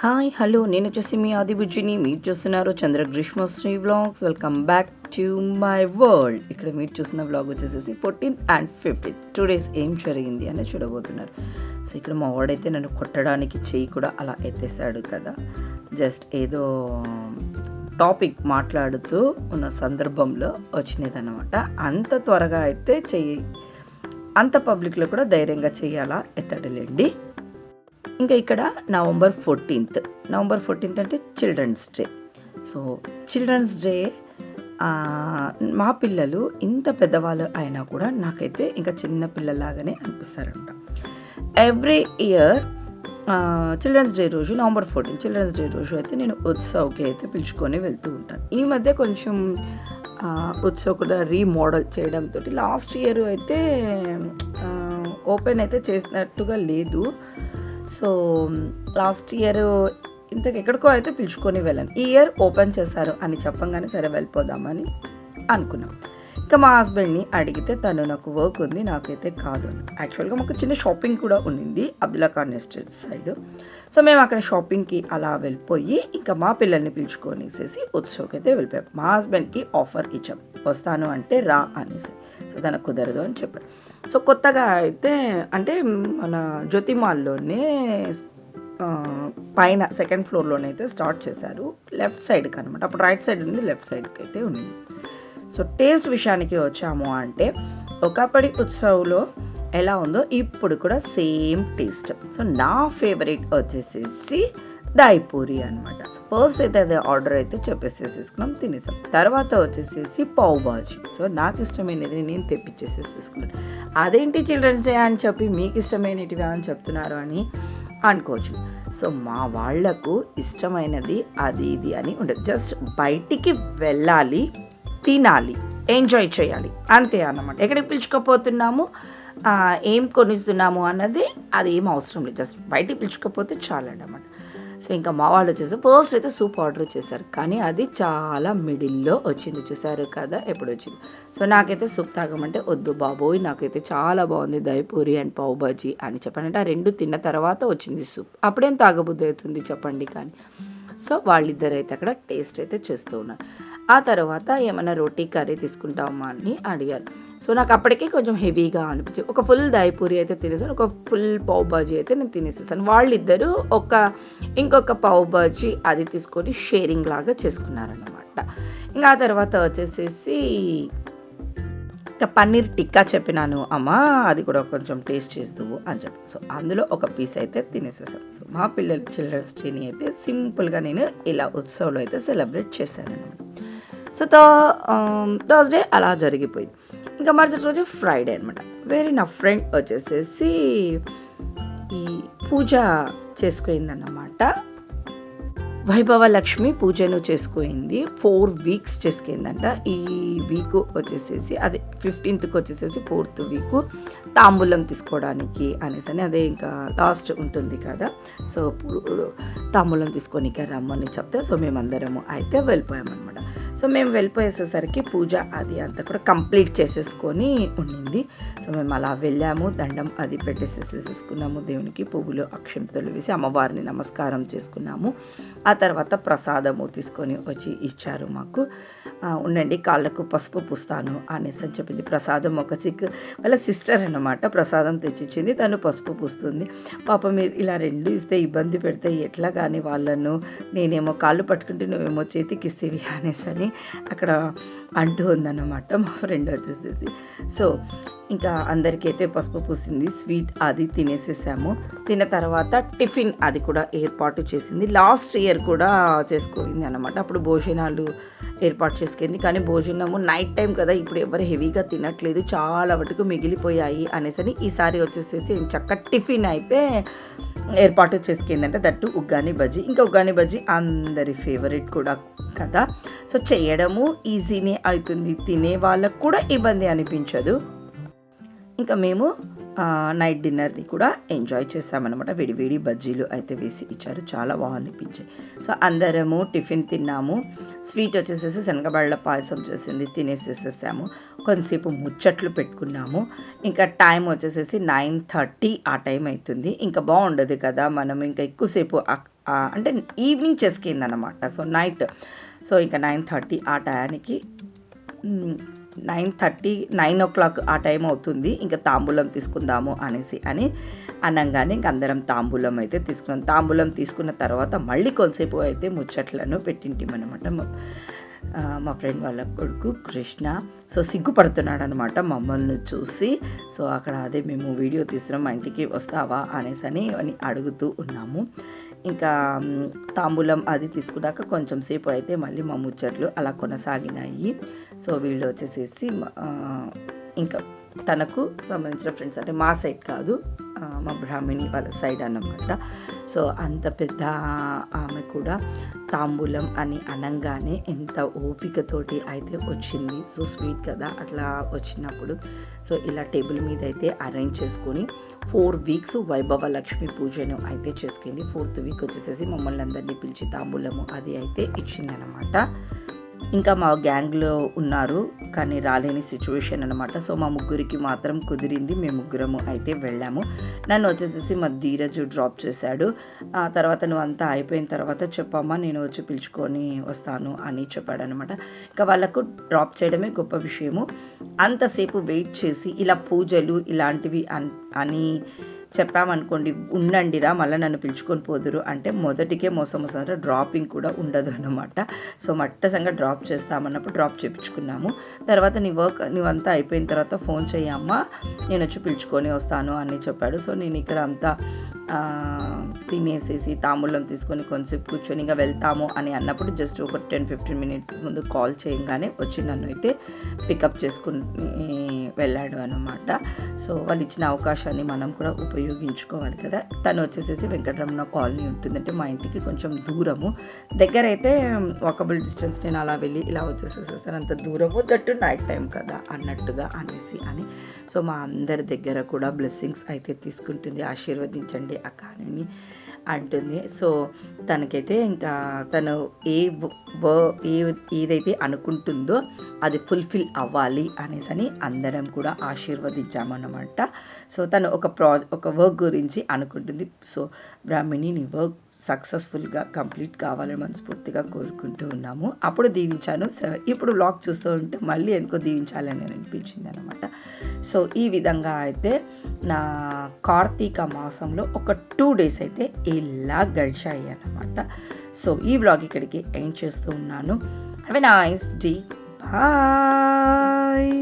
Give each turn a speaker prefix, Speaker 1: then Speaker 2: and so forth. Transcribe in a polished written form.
Speaker 1: Hi hello నేను వచ్చేసి మీ ఆది బుజ్జిని. మీరు చూస్తున్నారు Chandra Greeshmasri vlogs. Welcome back to my world. ఇక్కడ మీరు చూసిన వ్లాగ్ వచ్చేసి 14th and 15th 2 days ఏం జరిగింది అని చూడబోతున్నారు. సో ఇక్కడ మా వాడైతే నన్ను కొట్టడానికి చెయ్యి కూడా అలా ఎత్తేసాడు కదా. జస్ట్ ఏదో టాపిక్ మాట్లాడుతూ ఉన్న సందర్భంలో వచ్చినదన్నమాట. అంత త్వరగా అయితే చెయ్యి అంత పబ్లిక్లో కూడా ధైర్యంగా చెయ్యాలా ఎత్తడలేండి. ఇంకా ఇక్కడ నవంబర్ 14th అంటే children's day. So children's day మా పిల్లలు ఇంత పెద్దవాళ్ళు అయినా కూడా నాకైతే ఇంకా చిన్న పిల్లలాగానే అనిపిస్తారంట. ఎవ్రీ ఇయర్ చిల్డ్రన్స్ డే రోజు నవంబర్ 14 చిల్డ్రన్స్ డే రోజు అయితే నేను ఉత్సవ్కి అయితే పిలుచుకొని వెళ్తూ ఉంటాను. ఈ మధ్య కొంచెం ఉత్సవ్ కూడా రీమోడల్ చేయడంతో లాస్ట్ ఇయర్ అయితే ఓపెన్ అయితే చేసినట్టుగా లేదు. సో లాస్ట్ ఇయర్ ఇంతకెక్కడికో అయితే పిలుచుకొని వెళ్ళాను. ఈ ఇయర్ ఓపెన్ చేస్తారు అని చెప్పంగానే సరే వెళ్ళిపోదామని అనుకున్నాం. ఇంకా మా హస్బెండ్ని అడిగితే తను నాకు వర్క్ ఉంది, నాకైతే కాదు. యాక్చువల్గా మాకు చిన్న షాపింగ్ కూడా ఉండింది Abdullah Khan estate side. So మేము అక్కడ షాపింగ్కి అలా వెళ్ళిపోయి ఇంకా మా పిల్లల్ని పిలుచుకొనేసేసి ఉత్సవ్కి అయితే వెళ్ళిపోయాం. మా హస్బెండ్కి ఆఫర్ ఇచ్చాం, వస్తాను అంటే రా అనేసి. సో తనకు కుదరదు అని చెప్పాడు. సో కొత్తగా అయితే అంటే మన జ్యోతిమాల్లోనే పైన సెకండ్ ఫ్లోర్లోనే అయితే స్టార్ట్ చేశారు, లెఫ్ట్ సైడ్కి అనమాట. అప్పుడు రైట్ సైడ్ ఉంది, లెఫ్ట్ సైడ్కి అయితే ఉంది. సో టేస్ట్ విషయానికి వచ్చాము అంటే ఒకప్పటి ఉత్సవ్లో ఎలా ఉందో ఇప్పుడు కూడా సేమ్ టేస్ట్. సో నా ఫేవరెట్ వచ్చేసేసి దాయిపూరి అనమాట. ఫస్ట్ అయితే అదే ఆర్డర్ అయితే చెప్పేసేసుకున్నాం, తినేసాం. తర్వాత వచ్చేసేసి పావ్ బాజీ. సో నాకు ఇష్టమైనది నేను తెప్పించేసేసుకున్నాను. అదేంటి చిల్డ్రన్స్ డే అని చెప్పి మీకు ఇష్టమైనటివి అని చెప్తున్నారు అని అనుకోవచ్చు. సో మా వాళ్లకు ఇష్టమైనది అది ఇది అని ఉండదు. జస్ట్ బయటికి వెళ్ళాలి, తినాలి, ఎంజాయ్ చేయాలి, అంతే అన్నమాట. ఎక్కడికి పిలుచుకోపోతున్నాము, ఏం కొనిస్తున్నాము అన్నది అది ఏం అవసరం లేదు. జస్ట్ బయటికి పిలుచుకోపోతే చాలన్నమాట. సో ఇంకా మా వాళ్ళు వచ్చేసి ఫస్ట్ అయితే సూప్ ఆర్డర్ చేశారు, కానీ అది చాలా మిడిల్లో వచ్చింది. చూసారు కదా ఎప్పుడు వచ్చింది. సో నాకైతే సూప్ తాగమంటే వద్దు బాబోయ్, నాకైతే చాలా బాగుంది దయపూరి అండ్ పావ్ బాజీ అని చెప్పానంటే ఆ రెండు తిన్న తర్వాత వచ్చింది సూప్. అప్పుడేం తాగబుద్ధి అవుతుంది చెప్పండి. కానీ సో వాళ్ళిద్దరు అయితే అక్కడ టేస్ట్ అయితే చేస్తూ ఉన్నారు. ఆ తర్వాత ఏమైనా రోటీ కర్రీ తీసుకుంటామా అని అడిగారు. సో నాకు అప్పటికే కొంచెం హెవీగా అనిపించింది. ఒక ఫుల్ దాయిపూరి అయితే తినేసాను, ఒక ఫుల్ పావ్ బాజీ అయితే నేను తినేసేసాను. వాళ్ళిద్దరూ ఇంకొక పావ్ బాజీ అది తీసుకొని షేరింగ్ లాగా చేసుకున్నారన్నమాట. ఇంకా ఆ తర్వాత వచ్చేసేసి ఇంకా పన్నీర్ టిక్కా చెప్పినాను, అమ్మ అది కూడా కొంచెం టేస్ట్ చేద్దువు అని చెప్పి. సో అందులో ఒక పీస్ అయితే తినేసేసాను. సో మా పిల్లల చిల్డ్రన్స్ డేని అయితే సింపుల్గా నేను ఇలా ఉత్సవంలో అయితే సెలబ్రేట్ చేశాను అనమాట. సో థర్స్డే అలా జరిగిపోయింది. ఇంకా మరుసటి రోజు ఫ్రైడే అనమాట. వేరే నా ఫ్రెండ్ వచ్చేసేసి ఈ పూజ చేసుకుందన్నమాట. వైభవ లక్ష్మి పూజను చేసుకుంది. 4 weeks చేసుకుందంట. ఈ వీక్ వచ్చేసేసి అదే 15th వచ్చేసేసి 4th వీక్ తాంబూలం తీసుకోవడానికి అనేసి అని అదే ఇంకా లాస్ట్ ఉంటుంది కదా. సో తాంబూలం తీసుకొని రమ్మని చెప్తే సో మేమందరము అయితే వెళ్ళిపోయామన్నమాట. సో మేము వెళ్ళిపోయేసేసరికి పూజ అది అంతా కూడా కంప్లీట్ చేసేసుకొని ఉండింది. సో మేము అలా వెళ్ళాము, దండం అది పెట్టేసేసుకున్నాము, దేవునికి పువ్వులు అక్షంతలు వేసి అమ్మవారిని నమస్కారం చేసుకున్నాము. ఆ తర్వాత ప్రసాదము తీసుకొని వచ్చి ఇచ్చారు మాకు. ఉండండి కాళ్ళకు పసుపు పూస్తాను అనేసి అని చెప్పింది. ప్రసాదం ఒక వాళ్ళ సిస్టర్ అన్నమాట ప్రసాదం తెచ్చిచ్చింది, తను పసుపు పూస్తుంది. పాప మీరు ఇలా రెండు ఇస్తే ఇబ్బంది పెడితే ఎట్లా కానీ వాళ్ళను, నేనేమో కాళ్ళు పట్టుకుంటే నువ్వేమో చేతికి ఇస్తేవి అనేసి అని అక్కడ అంటూ ఉందన్నమాట మా ఫ్రెండ్ వచ్చేసేసి. సో ఇంకా అందరికీ అయితే పసుపు పూసింది, స్వీట్ అది తినేసేసాము. తిన్న తర్వాత టిఫిన్ అది కూడా ఏర్పాటు చేసింది. లాస్ట్ ఇయర్ కూడా చేసుకోయింది అన్నమాట. అప్పుడు భోజనాలు ఏర్పాటు చేసుకుంది, కానీ భోజనము నైట్ టైం కదా, ఇప్పుడు ఎవరు హెవీగా తినట్లేదు, చాలా వరకు మిగిలిపోయాయి అనేసి ఈసారి వచ్చేసేసి చక్క టిఫిన్ అయితే ఏర్పాటు చేసుకుందంటే దట్టు ఉగ్గాని బజ్జీ. ఇంకా ఉగ్గాని బజ్జీ అందరి ఫేవరెట్ కూడా కదా. సో చేయడము ఈజీనే అవుతుంది, తినే వాళ్ళకు కూడా ఇబ్బంది అనిపించదు. ఇంకా మేము నైట్ డిన్నర్ని కూడా ఎంజాయ్ చేసామన్నమాట. వేడి బజ్జీలు అయితే వేసి ఇచ్చారు, చాలా బాగా అనిపించాయి. సో అందరము టిఫిన్ తిన్నాము. స్వీట్ వచ్చేసేసి శనగబళ్ళ పాయసం చేసింది తినేసేసేసాము. కొంతసేపు ముచ్చట్లు పెట్టుకున్నాము. ఇంకా టైం వచ్చేసేసి 9:30 ఆ టైం అవుతుంది. ఇంకా బాగుండదు కదా, మనం ఇంకా ఎక్కువసేపు అంటే ఈవినింగ్ చేసుకుందనమాట. సో నైట్, సో ఇంకా 9:30 ఆ టయానికి 9 o'clock ఆ టైం అవుతుంది. ఇంకా తాంబూలం తీసుకుందాము అని అనగానే ఇంక అందరం తాంబూలం అయితే తీసుకున్నాం. తాంబూలం తీసుకున్న తర్వాత మళ్ళీ కొంతసేపు అయితే ముచ్చట్లను పెట్టింటిమనమాట. మా ఫ్రెండ్ వాళ్ళ కొడుకు కృష్ణ సో సిగ్గుపడుతున్నాడు అనమాట మమ్మల్ని చూసి. సో అక్కడ అదే మేము వీడియో తీస్తున్నాం, మా ఇంటికి వస్తావా అని అడుగుతూ ఉన్నాము. ఇంకా తాంబూలం అది తీసుకున్నాక కొంచెం సేపు అయితే మళ్ళీ మా ముచ్చట్లు అలా కొనసాగినాయి. సో వీళ్ళు వచ్చేసేసి ఇంకా తనకు సంబంధించిన ఫ్రెండ్స్, అంటే మా సైడ్ కాదు, మా బ్రాహ్మణి వాళ్ళ సైడ్ అన్నమాట. సో అంత పెద్ద ఆమె కూడా తాంబూలం అని అనగానే ఎంత ఓపికతోటి అయితే వచ్చింది. సో స్వీట్ కదా, అట్లా వచ్చినప్పుడు సో ఇలా టేబుల్ మీద అయితే అరేంజ్ చేసుకొని 4 weeks వైభవ లక్ష్మి పూజను అయితే చేసుకుంది. 4th week వచ్చేసేసి మమ్మల్ని అందరినీ పిలిచి తాంబూలము అది అయితే ఇచ్చిందనమాట. ఇంకా మా గ్యాంగ్లో ఉన్నారు కానీ రాలేని సిచ్యువేషన్ అనమాట. సో మా ముగ్గురికి మాత్రం కుదిరింది, మేము ముగ్గురము అయితే వెళ్ళాము. నన్ను వచ్చేసేసి మా ధీరజ్ డ్రాప్ చేశాడు. ఆ తర్వాత నువ్వు అంతా అయిపోయిన తర్వాత చెప్పమ్మా, నేను వచ్చి పిలుచుకొని వస్తాను అని చెప్పాడు అనమాట. ఇంకా వాళ్ళకు డ్రాప్ చేయడమే గొప్ప విషయము. అంతసేపు వెయిట్ చేసి ఇలా పూజలు ఇలాంటివి అని చెప్పామనుకోండి, ఉండండిరా మళ్ళీ నన్ను పిలుచుకొని పోదురు అంటే మొదటికే మోసం వస్తుందంటే డ్రాపింగ్ కూడా ఉండదు అన్నమాట. సో మట్టసంగా డ్రాప్ చేస్తామన్నప్పుడు డ్రాప్ చేయించుకున్నాము. తర్వాత నువ్వంతా అయిపోయిన తర్వాత ఫోన్ చేయమ్మా, నేను వచ్చి పిలుచుకొని వస్తాను అని చెప్పాడు. సో నేను ఇక్కడ అంతా తినేసేసి తాంబూలం తీసుకొని కొంచెంసేపు కూర్చొని ఇంకా వెళ్తాము అని అన్నప్పుడు జస్ట్ ఒక 10-15 minutes ముందు కాల్ చేయగానే వచ్చి నన్ను అయితే పికప్ చేసుకుని వెళ్ళాడు అనమాట. సో వాళ్ళు ఇచ్చిన అవకాశాన్ని మనం కూడా ఉపయోగించుకోవాలి కదా. తను వచ్చేసేసి వెంకటరమణ కాలనీ ఉంటుందంటే మా ఇంటికి కొంచెం దూరము, దగ్గర అయితే వాకబుల్ డిస్టెన్స్, నేను అలా వెళ్ళి ఇలా వచ్చేసేసేస్తాను, అంత దూరము, దట్టు నైట్ టైం కదా అన్నట్టుగా అని. సో మా అందరి దగ్గర కూడా బ్లెస్సింగ్స్ అయితే తీసుకుంటుంది, ఆశీర్వదించండి అక్కని అంటుంది. సో తనకైతే ఇంకా తను ఏదైతే అనుకుంటుందో అది ఫుల్ఫిల్ అవ్వాలి అని అందరం కూడా ఆశీర్వదించామన్నమాట. సో తను ఒక వర్క్ గురించి అనుకుంటుంది. సో బ్రాహ్మణి, నీ వర్క్ సక్సెస్ఫుల్గా కంప్లీట్ కావాలని మనస్ఫూర్తిగా కోరుకుంటూ ఉన్నాము. అప్పుడు దీవించాను. ఇప్పుడు వ్లాగ్ చూస్తూ ఉంటే మళ్ళీ ఎందుకో దీవించాలని అనిపించింది అనమాట. సో ఈ విధంగా అయితే నా కార్తీక మాసంలో ఒక 2 days అయితే ఇలా గడిచాయి అన్నమాట. సో ఈ వ్లాగ్ ఇక్కడికి ఎండ్ చేస్తూ ఉన్నాను. Have a nice day, bye.